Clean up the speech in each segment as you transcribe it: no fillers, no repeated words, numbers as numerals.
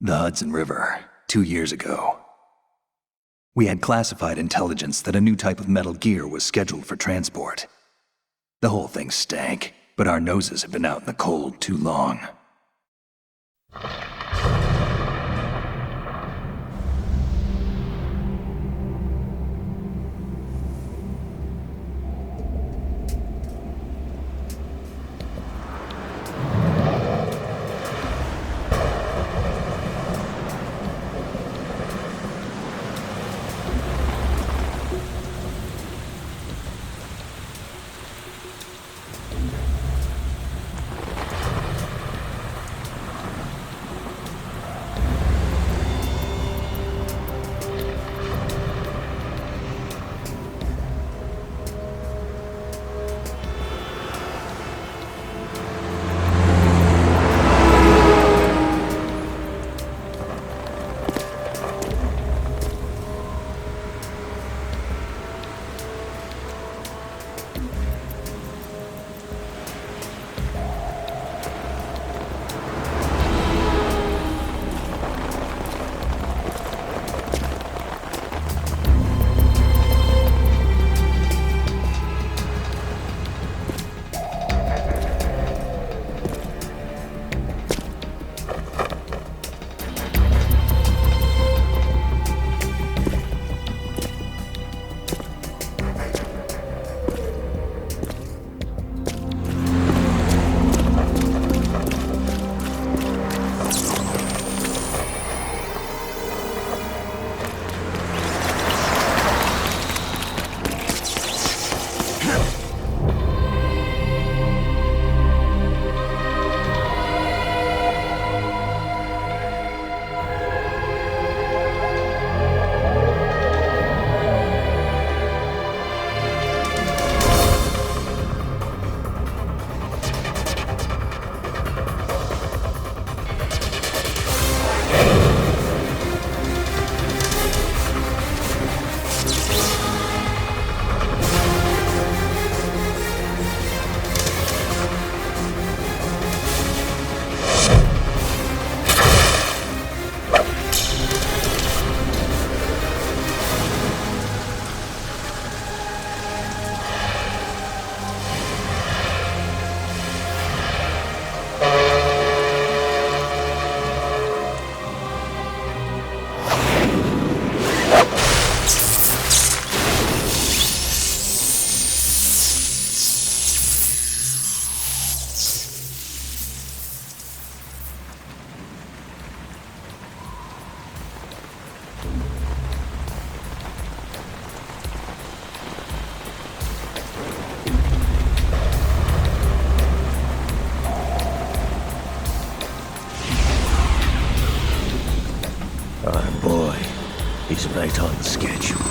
The Hudson River, 2 years ago. We had classified intelligence that a new type of metal gear was scheduled for transport. The whole thing stank, but our noses had been out in the cold too long. Our boy, he's right on schedule.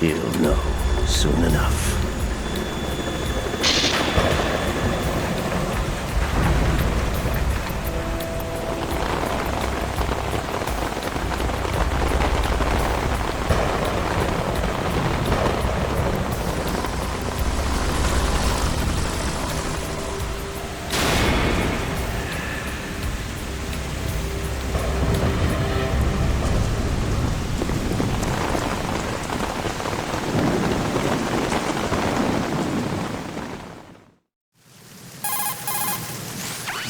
He'll know soon enough.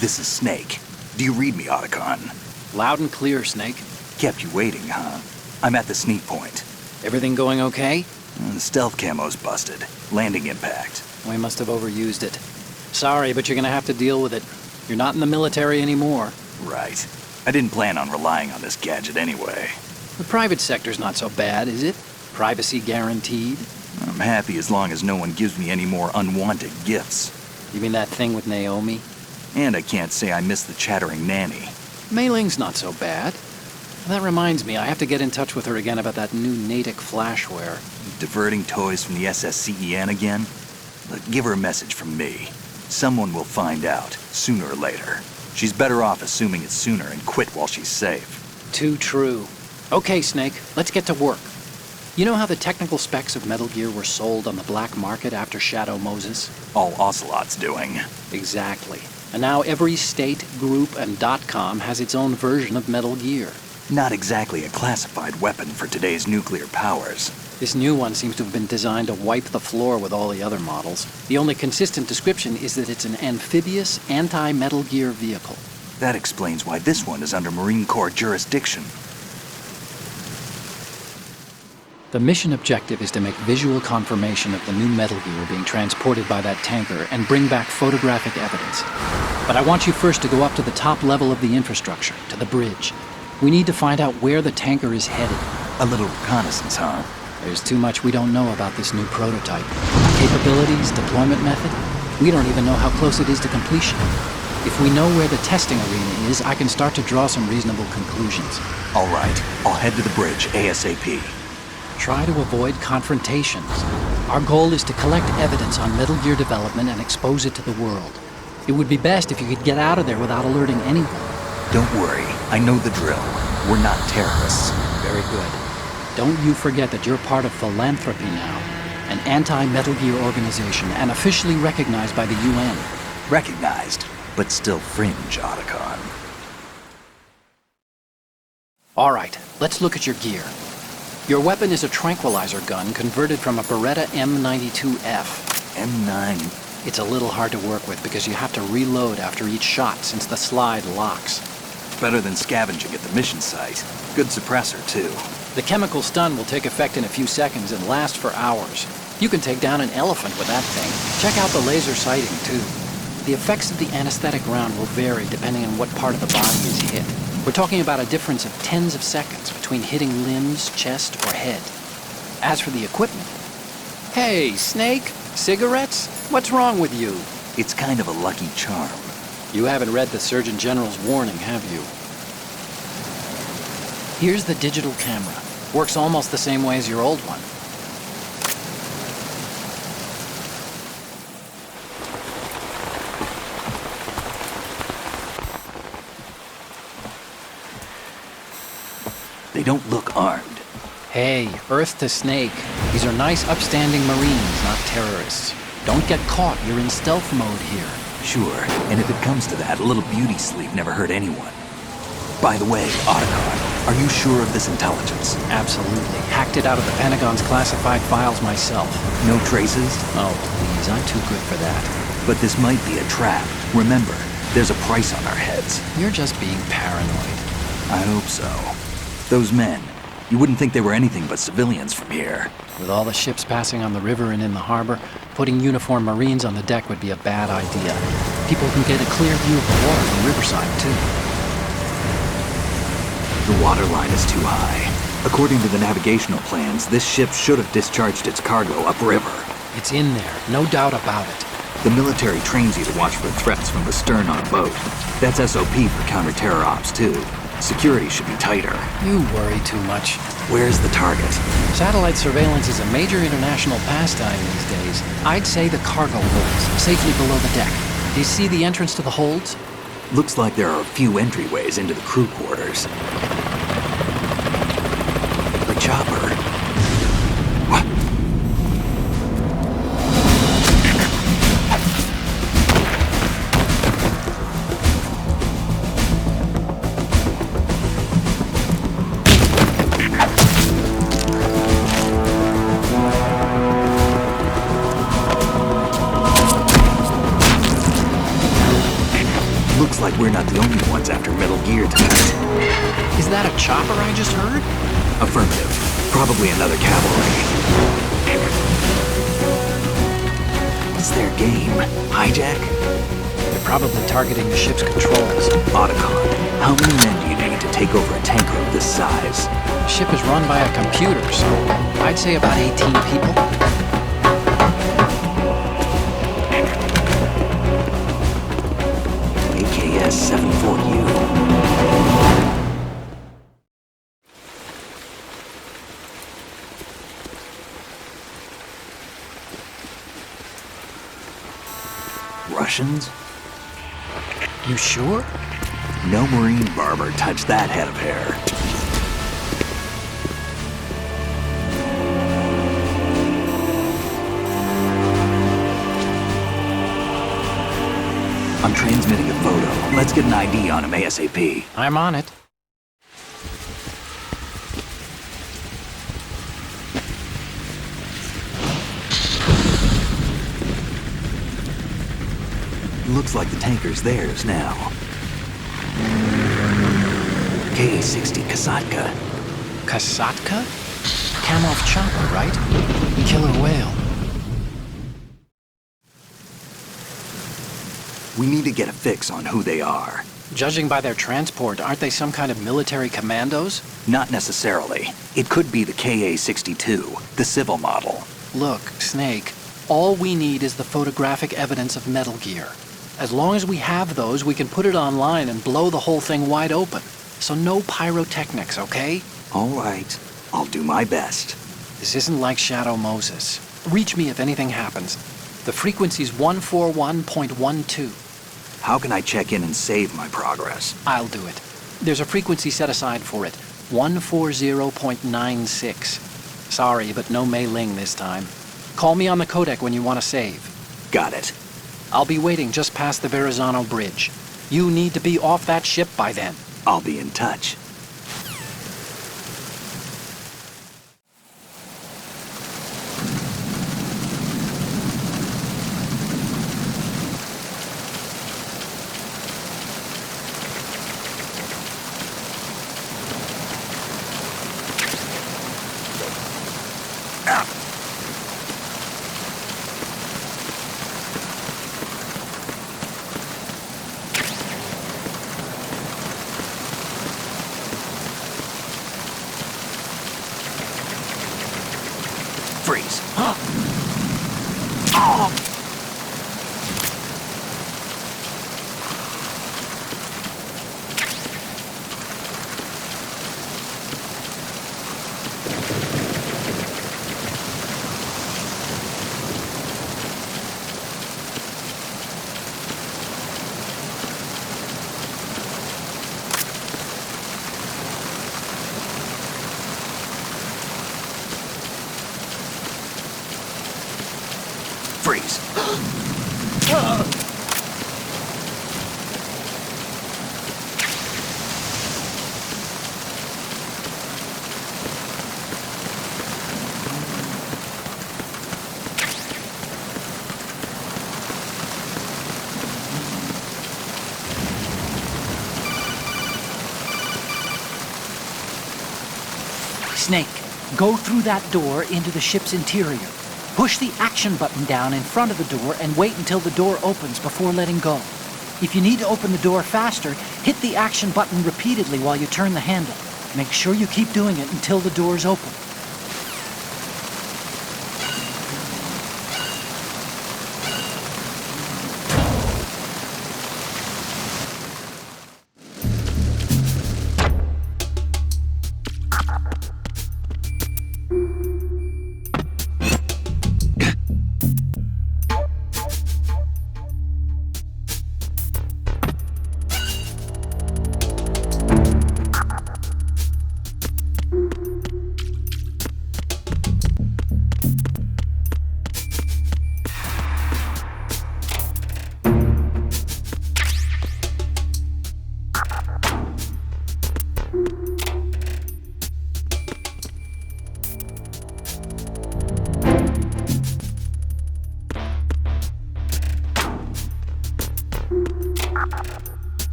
This is Snake. Do you read me, Otacon? Loud and clear, Snake. Kept you waiting, huh? I'm at the sneak point. Everything going okay? The stealth camo's busted. Landing impact. We must have overused it. Sorry, but you're gonna have to deal with it. You're not in the military anymore. Right. I didn't plan on relying on this gadget anyway. The private sector's not so bad, is it? Privacy guaranteed? I'm happy as long as no one gives me any more unwanted gifts. You mean that thing with Naomi? And I can't say I miss the chattering nanny. Mei Ling's not so bad. That reminds me, I have to get in touch with her again about that new Natick flashware. Diverting toys from the SSCEN again? Look, give her a message from me. Someone will find out, sooner or later. She's better off assuming it's sooner and quit while she's safe. Too true. Okay, Snake, let's get to work. You know how the technical specs of Metal Gear were sold on the black market after Shadow Moses? All Ocelot's doing. Exactly. And now every state, group, and .com has its own version of Metal Gear. Not exactly a classified weapon for today's nuclear powers. This new one seems to have been designed to wipe the floor with all the other models. The only consistent description is that it's an amphibious, anti-Metal Gear vehicle. That explains why this one is under Marine Corps jurisdiction. The mission objective is to make visual confirmation of the new Metal Gear being transported by that tanker and bring back photographic evidence. But I want you first to go up to the top level of the infrastructure, to the bridge. We need to find out where the tanker is headed. A little reconnaissance, huh? There's too much we don't know about this new prototype. Capabilities, deployment method. We don't even know how close it is to completion. If we know where the testing arena is, I can start to draw some reasonable conclusions. All right, I'll head to the bridge ASAP. Try to avoid confrontations. Our goal is to collect evidence on Metal Gear development and expose it to the world. It would be best if you could get out of there without alerting anyone. Don't worry, I know the drill. We're not terrorists. Very good. Don't you forget that you're part of Philanthropy now, an anti-Metal Gear organization and officially recognized by the UN. Recognized, but still fringe, Otacon. All right, let's look at your gear. Your weapon is a tranquilizer gun converted from a Beretta M92F. M9. It's a little hard to work with because you have to reload after each shot since the slide locks. Better than scavenging at the mission site. Good suppressor, too. The chemical stun will take effect in a few seconds and last for hours. You can take down an elephant with that thing. Check out the laser sighting, too. The effects of the anesthetic round will vary depending on what part of the body is hit. We're talking about a difference of tens of seconds between hitting limbs, chest, or head. As for the equipment... Hey, Snake? Cigarettes? What's wrong with you? It's kind of a lucky charm. You haven't read the Surgeon General's warning, have you? Here's the digital camera. Works almost the same way as your old one. They don't look armed. Hey, Earth to Snake. These are nice, upstanding Marines, not terrorists. Don't get caught. You're in stealth mode here. Sure, and if it comes to that, a little beauty sleep never hurt anyone. By the way, Otacon, are you sure of this intelligence? Absolutely. Hacked it out of the Pentagon's classified files myself. No traces? Oh, please, I'm too good for that. But this might be a trap. Remember, there's a price on our heads. You're just being paranoid. I hope so. Those men, you wouldn't think they were anything but civilians from here. With all the ships passing on the river and in the harbor, putting uniformed Marines on the deck would be a bad idea. People can get a clear view of the water from Riverside, too. The water line is too high. According to the navigational plans, this ship should have discharged its cargo upriver. It's in there, no doubt about it. The military trains you to watch for threats from the stern on boat. That's SOP for counter-terror ops, too. Security should be tighter. You worry too much. Where's the target? Satellite surveillance is a major international pastime these days. I'd say the cargo holds, safely below the deck. Do you see the entrance to the holds? Looks like there are a few entryways into the crew quarters. The chopper. What? Looks like we're not the only ones after Metal Gear tonight. Is that a chopper I just heard? Affirmative. Probably another cavalry. What's their game? Hijack? They're probably targeting the ship's controls. Otacon, how many men do you need to take over a tanker of this size? The ship is run by a computer, so I'd say about 18 people. AKS 74U. Russians? You sure? No Marine barber touched that head of hair. I'm transmitting a photo. Let's get an ID on him ASAP. I'm on it. Looks like the tanker's theirs now. Ka-60 Kasatka. Kasatka? Kamov chopper, right? Killer whale. We need to get a fix on who they are. Judging by their transport, aren't they some kind of military commandos? Not necessarily. It could be the Ka-62, the civil model. Look, Snake, all we need is the photographic evidence of Metal Gear. As long as we have those, we can put it online and blow the whole thing wide open. So no pyrotechnics, okay? All right. I'll do my best. This isn't like Shadow Moses. Reach me if anything happens. The frequency's 141.12. How can I check in and save my progress? I'll do it. There's a frequency set aside for it. 140.96. Sorry, but no Mei Ling this time. Call me on the codec when you want to save. Got it. I'll be waiting just past the Verrazano Bridge. You need to be off that ship by then. I'll be in touch. Freeze. Oh. Freeze. Snake, go through that door into the ship's interior. Push the action button down in front of the door and wait until the door opens before letting go. If you need to open the door faster, hit the action button repeatedly while you turn the handle. Make sure you keep doing it until the door's open.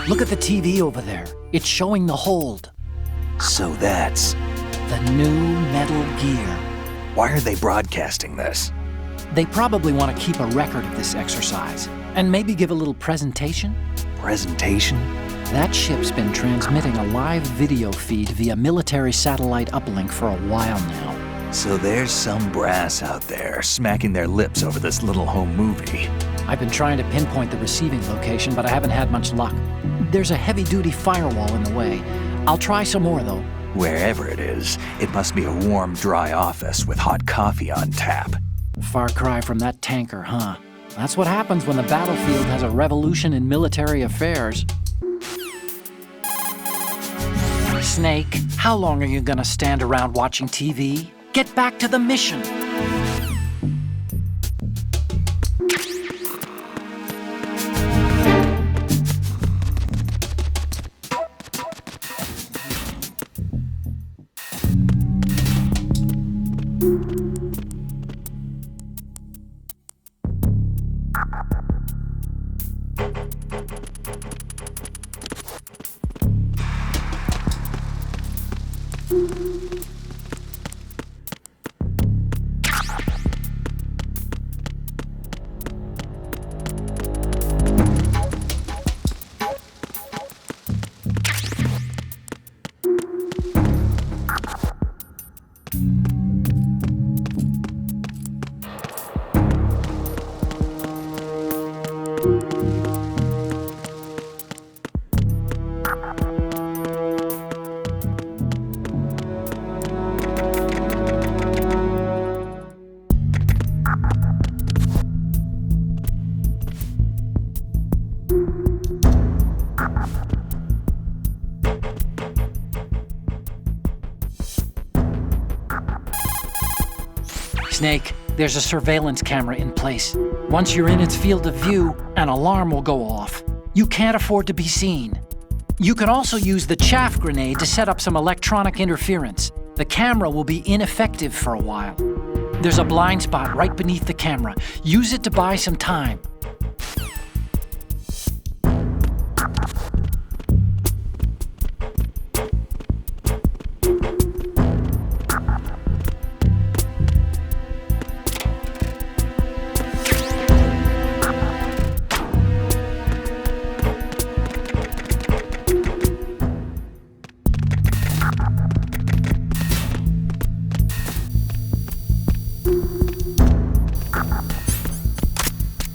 Look at the TV over there. It's showing the hold. So that's... The new Metal Gear. Why are they broadcasting this? They probably want to keep a record of this exercise. And maybe give a little presentation? Presentation? That ship's been transmitting a live video feed via military satellite uplink for a while now. So there's some brass out there smacking their lips over this little home movie. I've been trying to pinpoint the receiving location, but I haven't had much luck. There's a heavy-duty firewall in the way. I'll try some more, though. Wherever it is, it must be a warm, dry office with hot coffee on tap. Far cry from that tanker, huh? That's what happens when the battlefield has a revolution in military affairs. Snake, how long are you gonna stand around watching TV? Get back to the mission! Snake, there's a surveillance camera in place. Once you're in its field of view, an alarm will go off. You can't afford to be seen. You can also use the chaff grenade to set up some electronic interference. The camera will be ineffective for a while. There's a blind spot right beneath the camera. Use it to buy some time.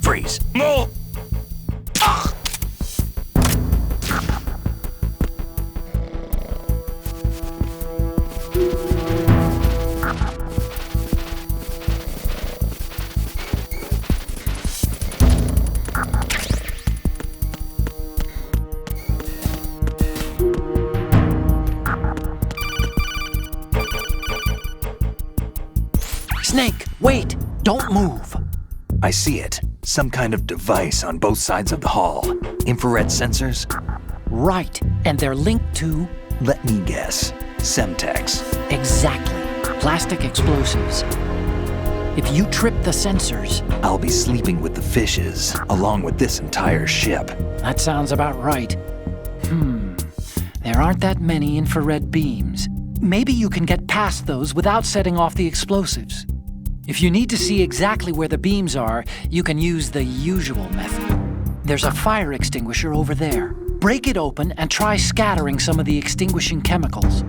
Freeze. No! Snake, wait! Don't move! I see it. Some kind of device on both sides of the hall. Infrared sensors? Right, and they're linked to... Let me guess. Semtex. Exactly. Plastic explosives. If you trip the sensors... I'll be sleeping with the fishes, along with this entire ship. That sounds about right. There aren't that many infrared beams. Maybe you can get past those without setting off the explosives. If you need to see exactly where the beams are, you can use the usual method. There's a fire extinguisher over there. Break it open and try scattering some of the extinguishing chemicals.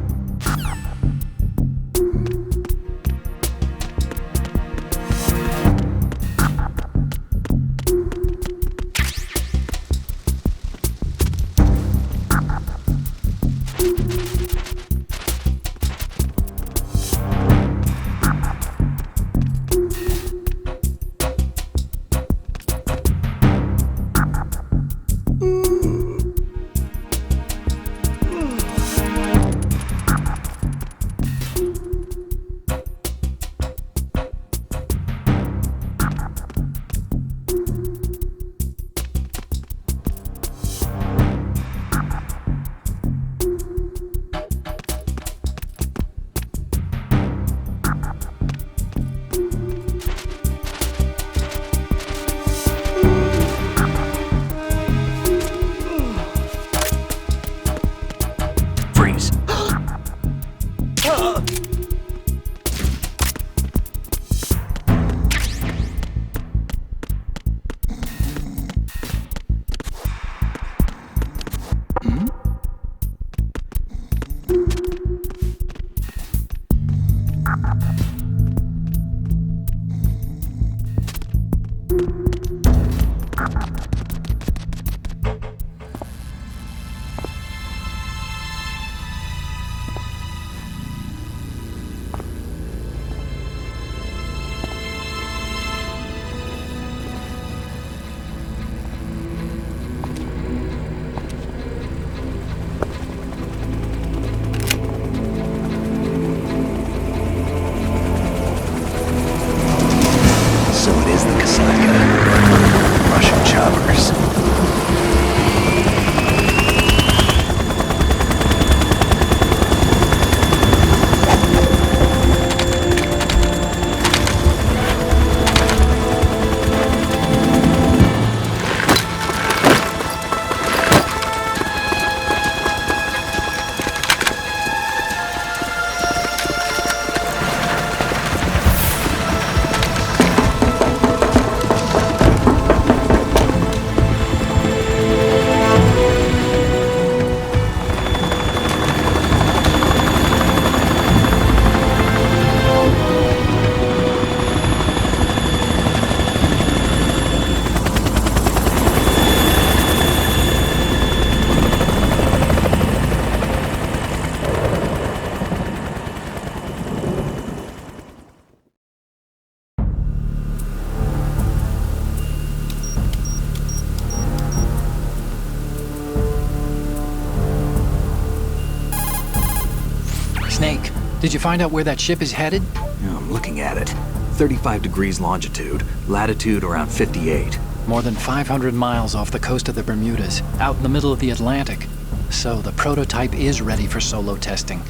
Did you find out where that ship is headed? Yeah, I'm looking at it. 35 degrees longitude, latitude around 58. More than 500 miles off the coast of the Bermudas, out in the middle of the Atlantic. So the prototype is ready for solo testing.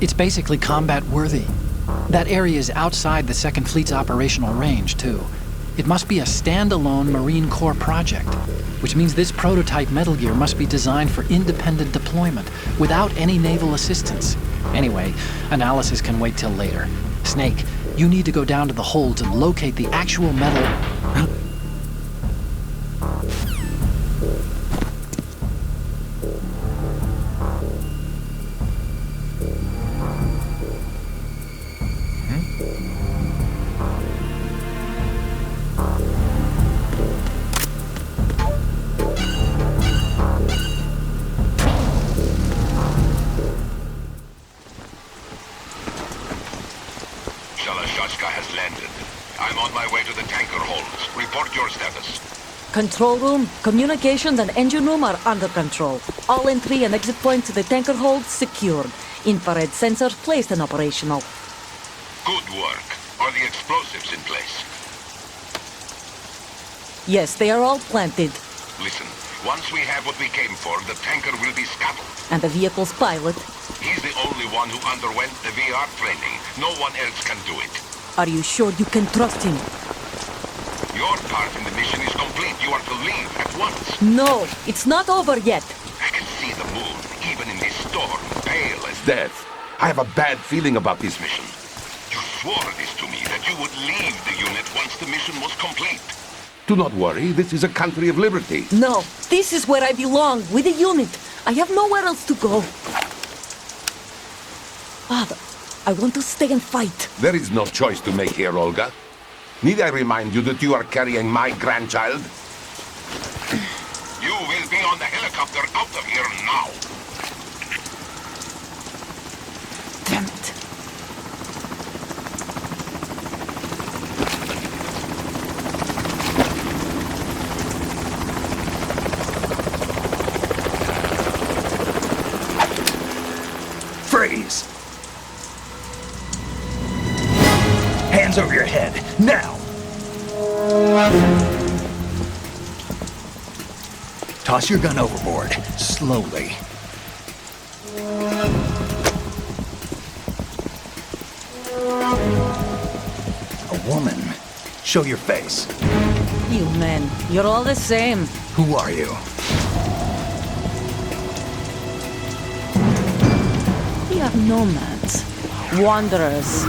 It's basically combat-worthy. That area is outside the Second Fleet's operational range, too. It must be a standalone Marine Corps project, which means this prototype Metal Gear must be designed for independent deployment, without any naval assistance. Anyway, analysis can wait till later. Snake, you need to go down to the holds and locate the actual metal... has landed. I'm on my way to the tanker holds. Report your status. Control room, communications and engine room are under control. All entry and exit points to the tanker holds secured. Infrared sensors placed and operational. Good work. Are the explosives in place? Yes, they are all planted. Listen, once we have what we came for, the tanker will be scuttled. And the vehicle's pilot? He's the only one who underwent the VR training. No one else can do it. Are you sure you can trust him? Your part in the mission is complete. You are to leave at once. No, it's not over yet. I can see the moon, even in this storm, pale as death. I have a bad feeling about this mission. You swore this to me, that you would leave the unit once the mission was complete. Do not worry, this is a country of liberty. No, this is where I belong, with the unit. I have nowhere else to go. Father, I want to stay and fight. There is no choice to make here, Olga. Need I remind you that you are carrying my grandchild? You will be on the helicopter out of here now. Damn it. Freeze! Hands over your head, now! Toss your gun overboard, slowly. A woman. Show your face. You men, you're all the same. Who are you? We are nomads. Wanderers.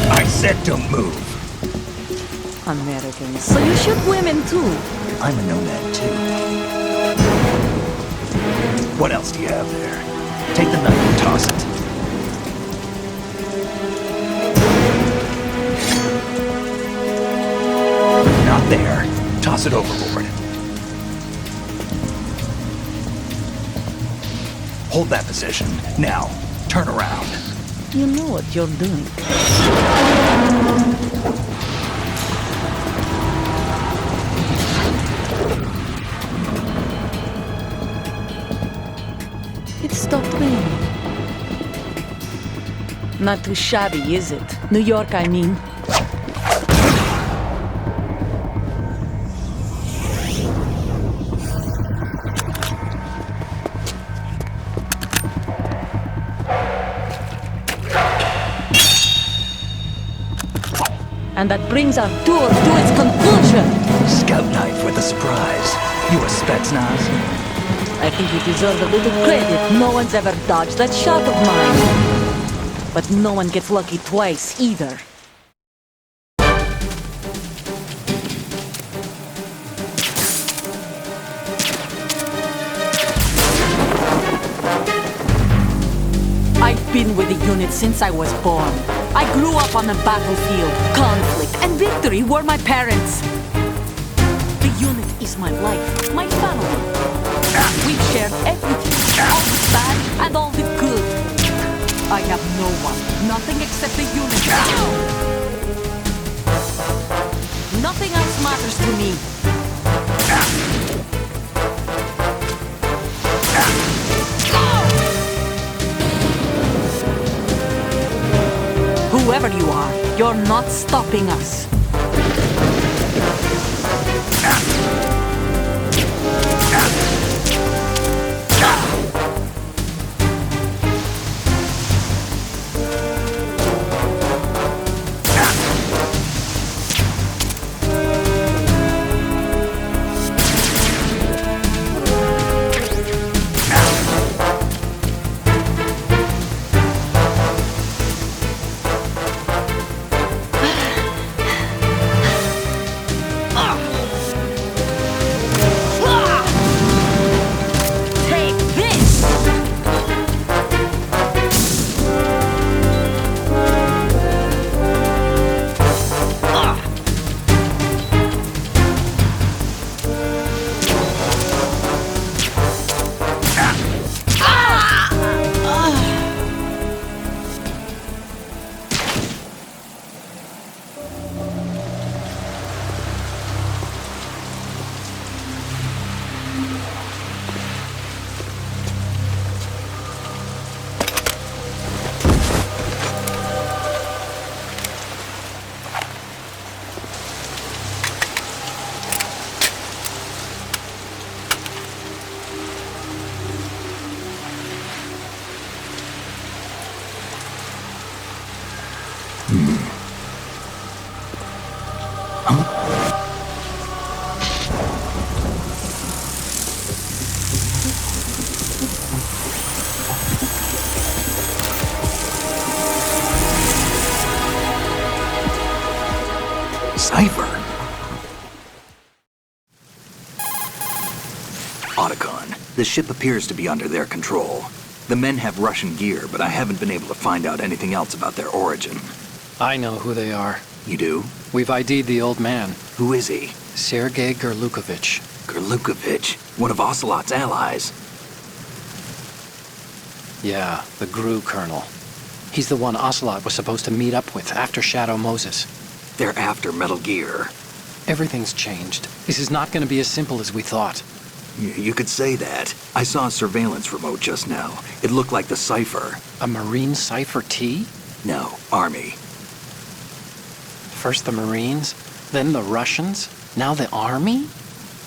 I said don't move. Americans. So you shoot women too? I'm a nomad too. What else do you have there? Take the knife and toss it. Not there. Toss it overboard. Hold that position. Now, turn around. You know what you're doing. It stopped raining. Not too shabby, is it? New York, I mean. And that brings our tour to its conclusion. Scout knife with a surprise. You a Spetsnaz? I think you deserve a little credit. No one's ever dodged that shot of mine. But no one gets lucky twice, either. I've been with the unit since I was born. I grew up on the battlefield. Conflict and victory were my parents. The unit is my life, my family. We've shared everything, all the bad and all the good. I have no one, nothing except the unit. Nothing else matters to me. You're not stopping us. Cipher. Otacon, the ship appears to be under their control. The men have Russian gear, but I haven't been able to find out anything else about their origin. I know who they are. You do? We've ID'd the old man, Who is he? Sergei Gerlukovich. Gerlukovich, one of Ocelot's allies. Yeah, the GRU colonel. He's the one Ocelot was supposed to meet up with after Shadow Moses. They're after Metal Gear. Everything's changed. This is not going to be as simple as we thought. You could say that. I saw a surveillance remote just now. It looked like the Cipher. A Marine Cipher T? No, Army. First the Marines, then the Russians, now the Army?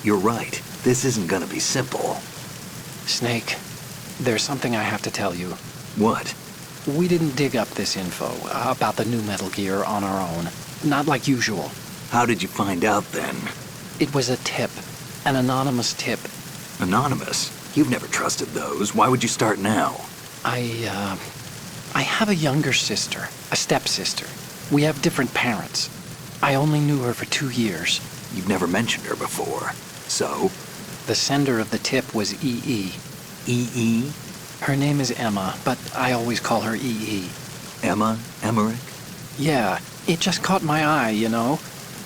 You're right. This isn't gonna be simple. Snake, there's something I have to tell you. What? We didn't dig up this info about the new Metal Gear on our own. Not like usual. How did you find out then? It was a tip. An anonymous tip. Anonymous? You've never trusted those. Why would you start now? I have a younger sister, a stepsister. We have different parents. I only knew her for 2 years. You've never mentioned her before. So? The sender of the tip was EE. EE? Her name is Emma, but I always call her EE. Emma? Emmerich? Yeah, it just caught my eye, you know?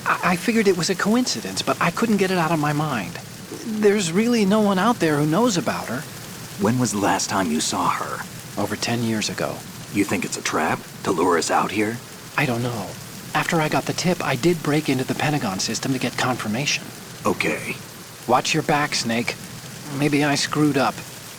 I figured it was a coincidence, but I couldn't get it out of my mind. There's really no one out there who knows about her. When was the last time you saw her? Over 10 years ago. You think it's a trap? To lure us out here? I don't know. After I got the tip, I did break into the Pentagon system to get confirmation. Okay. Watch your back, Snake. Maybe I screwed up.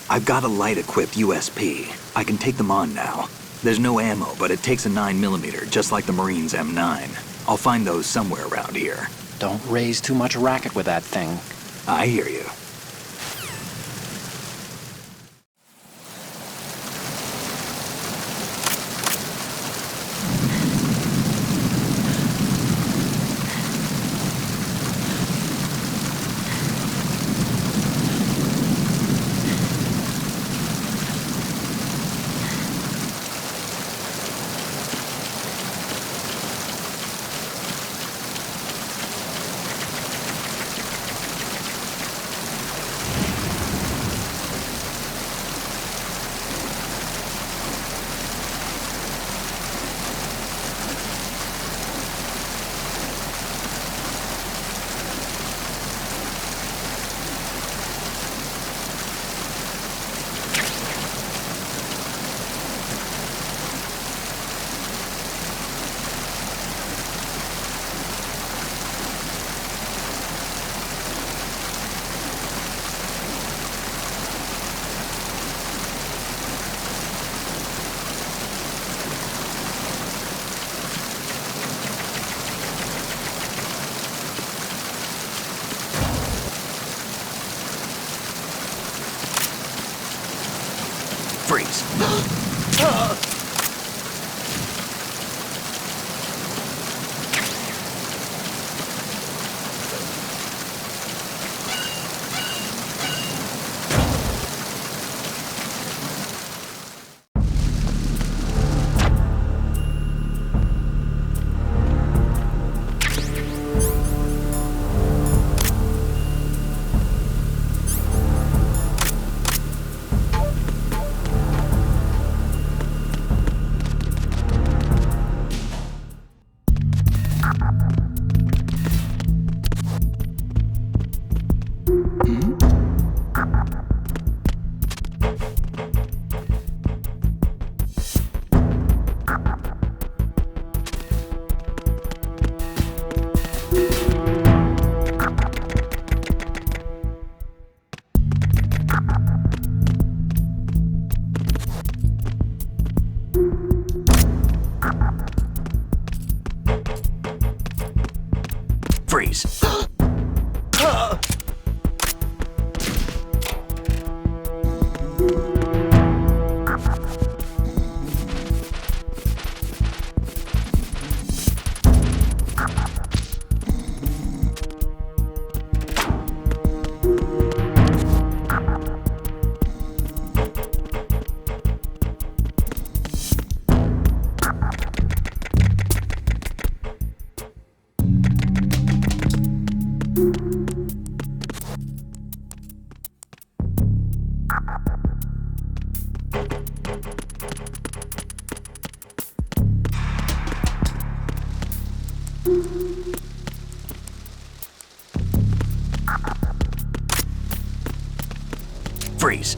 I've got a light-equipped USP. I can take them on now. There's no ammo, but it takes a 9mm, just like the Marines' M9. I'll find those somewhere around here. Don't raise too much racket with that thing. I hear you. Freeze. Freeze. Freeze.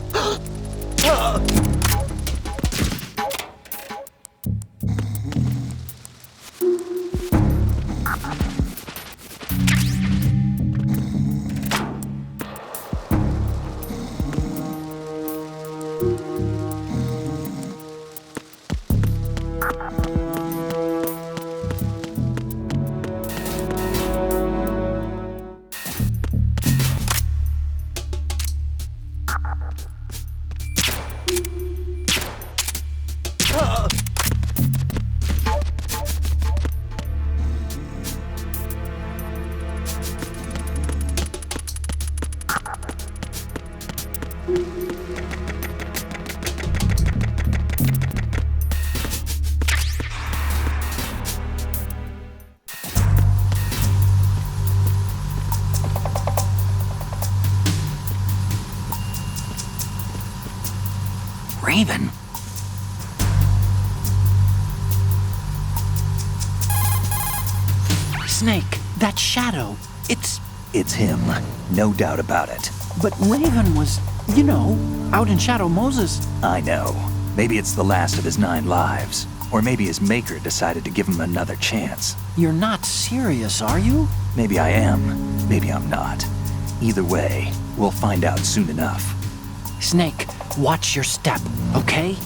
Raven? Snake, that shadow. It's him. No doubt about it. But Raven was, out in Shadow Moses. I know. Maybe it's the last of his 9 lives. Or maybe his maker decided to give him another chance. You're not serious, are you? Maybe I am. Maybe I'm not. Either way, we'll find out soon enough. Snake, watch your step, okay?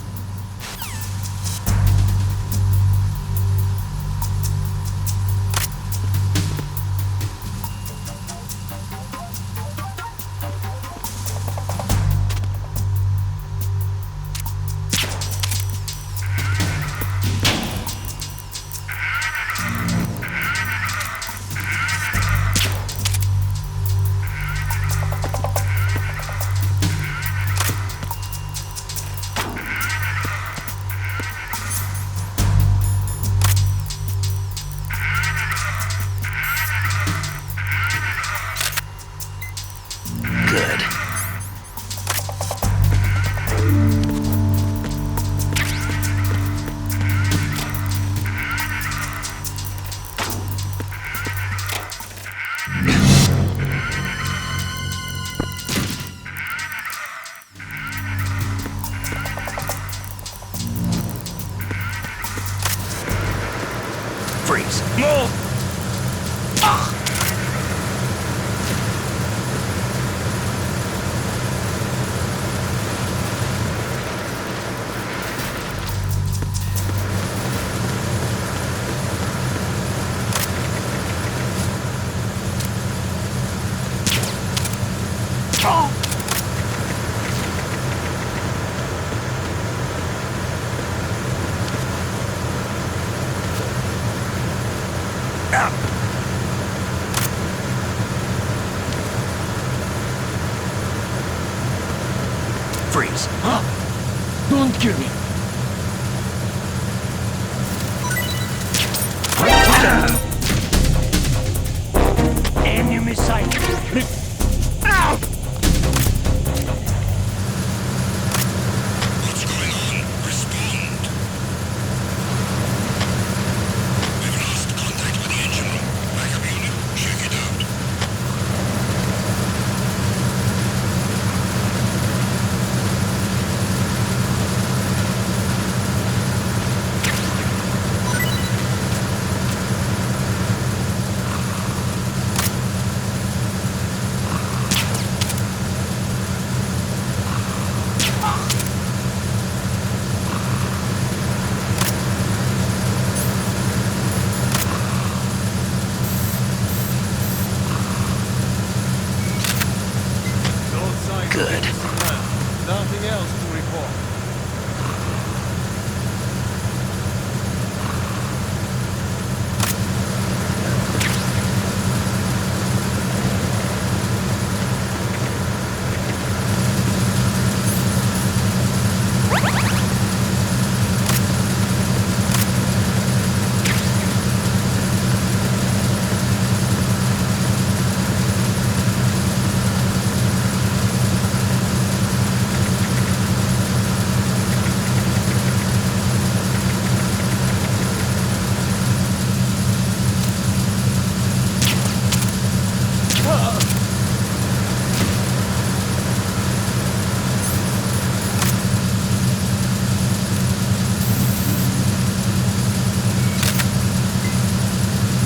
Thanks. Don't kill me. Enemy sighted. Ow! What's going on? Respond. We've lost contact with the engine room. Backup unit, check it out. Good. Nothing else to report.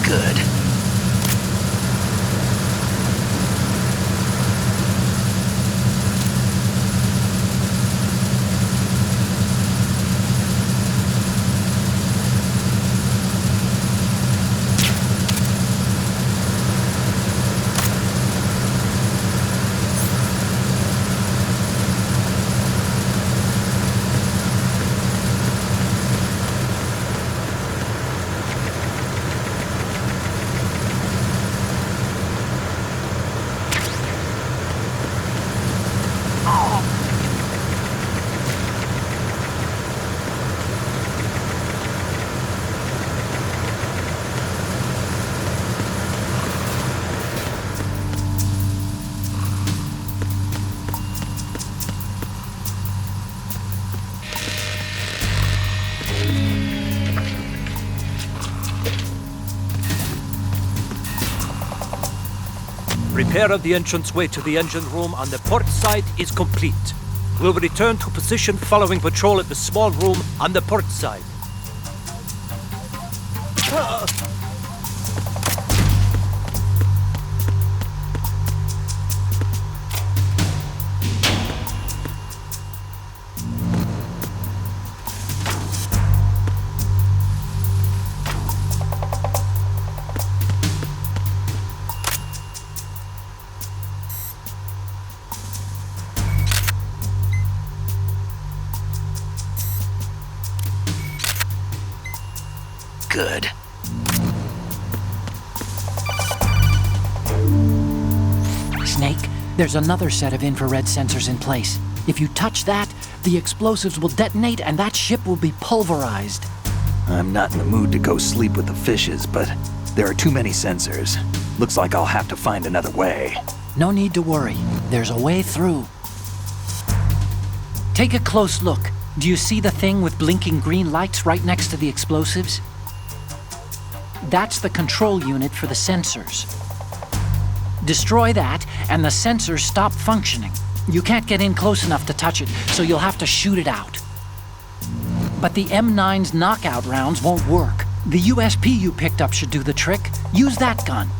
Good. Repair of the entranceway to the engine room on the port side is complete. We'll return to position following patrol at the small room on the port side. Good. Snake, there's another set of infrared sensors in place. If you touch that, the explosives will detonate and that ship will be pulverized. I'm not in the mood to go sleep with the fishes, but there are too many sensors. Looks like I'll have to find another way. No need to worry. There's a way through. Take a close look. Do you see the thing with blinking green lights right next to the explosives? That's the control unit for the sensors. Destroy that, and the sensors stop functioning. You can't get in close enough to touch it, so you'll have to shoot it out. But the M9's knockout rounds won't work. The USP you picked up should do the trick. Use that gun.